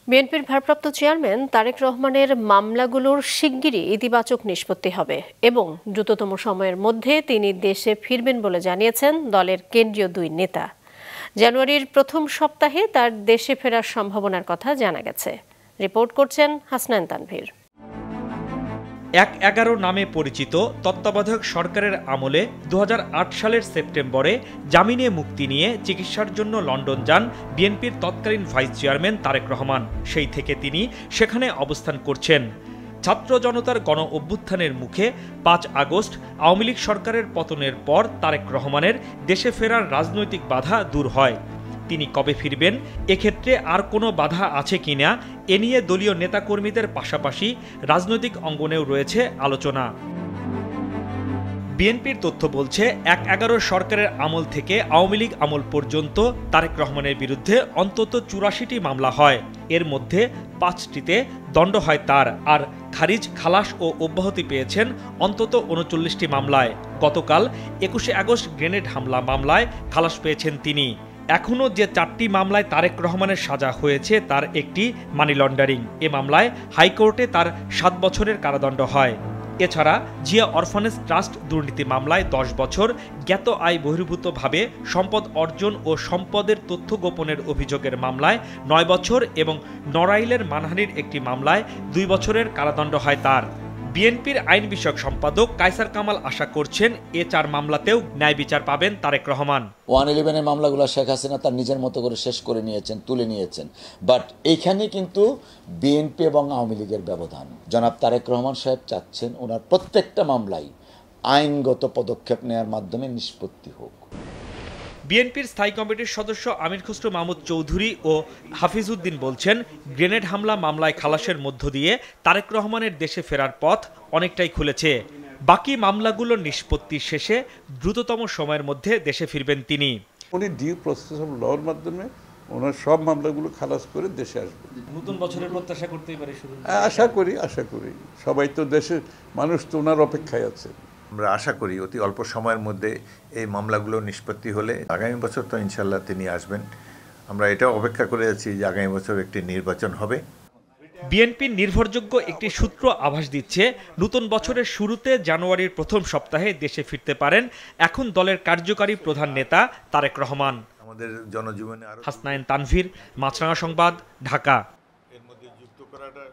বিএনপির ভারপ্রাপ্ত চেয়ারম্যান তারেক রহমানের মামলাগুলোর শিগগিরই ইতিবাচক নিষ্পত্তি হবে এবং দ্রুততম সময়ের মধ্যে তিনি দেশে ফিরবেন বলে জানিয়েছেন দলের কেন্দ্রীয় দুই নেতা। জানুয়ারির প্রথম সপ্তাহে তার দেশে ফেরার সম্ভাবনার কথা জানা গেছে। রিপোর্ট করছেন হাসনাইন তানভীর। ১/১১ নামে পরিচিত তত্ত্বাবধায়ক সরকারের আমলে ২০০৮ সালের সেপ্টেম্বরে জামিনে মুক্তি নিয়ে চিকিৎসার জন্য লন্ডন যান বিএনপির তৎকালীন ভাইস চেয়ারম্যান তারেক রহমান। সেই থেকে তিনি সেখানে অবস্থান করছেন। ছাত্র জনতার গণ অভ্যুত্থানের মুখে ৫ আগস্ট আওয়ামী লীগ সরকারের পতনের পর তারেক রহমানের দেশে ফেরার রাজনৈতিক বাধা দূর হয়। তিনি কবে ফিরবেন, এক্ষেত্রে আর কোনো বাধা আছে কিনা এ নিয়ে দলীয় নেতাকর্মীদের পাশাপাশি রাজনৈতিক অঙ্গনেও রয়েছে আলোচনা। বিএনপির তথ্য বলছে ১/১১ সরকারের আমল থেকে আওয়ামী লীগ আমল পর্যন্ত তারেক রহমানের বিরুদ্ধে অন্তত ৮৪টি মামলা হয়। এর মধ্যে ৫টিতে দণ্ড হয় তার, আর খারিজ, খালাস ও অব্যাহতি পেয়েছেন অন্তত ৩৯টি মামলায়। গতকাল ২১শে আগস্ট গ্রেনেড হামলা মামলায় খালাস পেয়েছেন তিনি। এখনও যে ৪টি মামলায় তারেক রহমানের সাজা হয়েছে তার একটি মানি লন্ডারিং। এ মামলায় হাইকোর্টে তার ৭ বছরের কারাদণ্ড হয়। এছাড়া জিয়া অরফানেজ ট্রাস্ট দুর্নীতি মামলায় ১০ বছর, জ্ঞাত আয় বহির্ভূতভাবে সম্পদ অর্জন ও সম্পদের তথ্য গোপনের অভিযোগের মামলায় ৯ বছর এবং নড়াইলের মানহানির একটি মামলায় ২ বছরের কারাদণ্ড হয় তার। বিএনপির আইন বিষয়ক সম্পাদক কায়সার কামাল আশা করছেন এ ৪ মামলাতেও ন্যায় বিচার পাবেন তারেক রহমান। 111-এর মামলাগুলো শেখ হাসিনা তার নিজের মতো করে শেষ করে নিয়েছেন, তুলে নিয়েছেন। বাট এইখানে কিন্তু বিএনপি এবং আওয়ামী লীগের ব্যবধান। জনাব তারেক রহমান সাহেব চাচ্ছেন ওনার প্রত্যেকটা মামলাই আইনগত পদক্ষেপ নেওয়ার মাধ্যমে নিষ্পত্তি হোক। বিএনপির স্থায়ী কমিটির সদস্য আমির খসরু মাহমুদ চৌধুরী ও হাফিজ উদ্দিন বলছেন, গ্রেনেড হামলা মামলায় খালাসের মধ্য দিয়ে তারেক রহমানের দেশে ফেরার পথ অনেকটাই খুলেছে। বাকি মামলাগুলোর নিষ্পত্তি শেষে দ্রুততম সময়ের মধ্যে দেশে ফিরবেন তিনি। উনি ডিউ প্রসেস অফ লর মাধ্যমে ওনার সব মামলাগুলো খালাস করে দেশে আসবেন। নতুন বছরের প্রত্যাশা করতেই পারে শুরু। আশা করি সবাই তো দেশের মানুষ তো ওনার অপেক্ষায় আছে। আমরা আশা করি অতি অল্প সময়ের মধ্যে এই মামলাগুলো নিষ্পত্তি হলে আগামী বছর তো ইনশাল্লাহ তিনি আসবেন। আমরা এটাও অপেক্ষা করে আছি যে আগামী বছর একটি নির্বাচন হবে। বিএনপির নির্ভরযোগ্য একটি সূত্র আভাস দিচ্ছে, নতুন বছরের শুরুতে জানুয়ারির প্রথম সপ্তাহে দেশে ফিরতে পারেন এখন দলের কার্যকারী প্রধান নেতা তারেক রহমান। আমাদের জনজীবনে হাসনাইন তানভীর, মাছরাঙা সংবাদ, ঢাকা। এর মধ্যে যুক্ত করাটা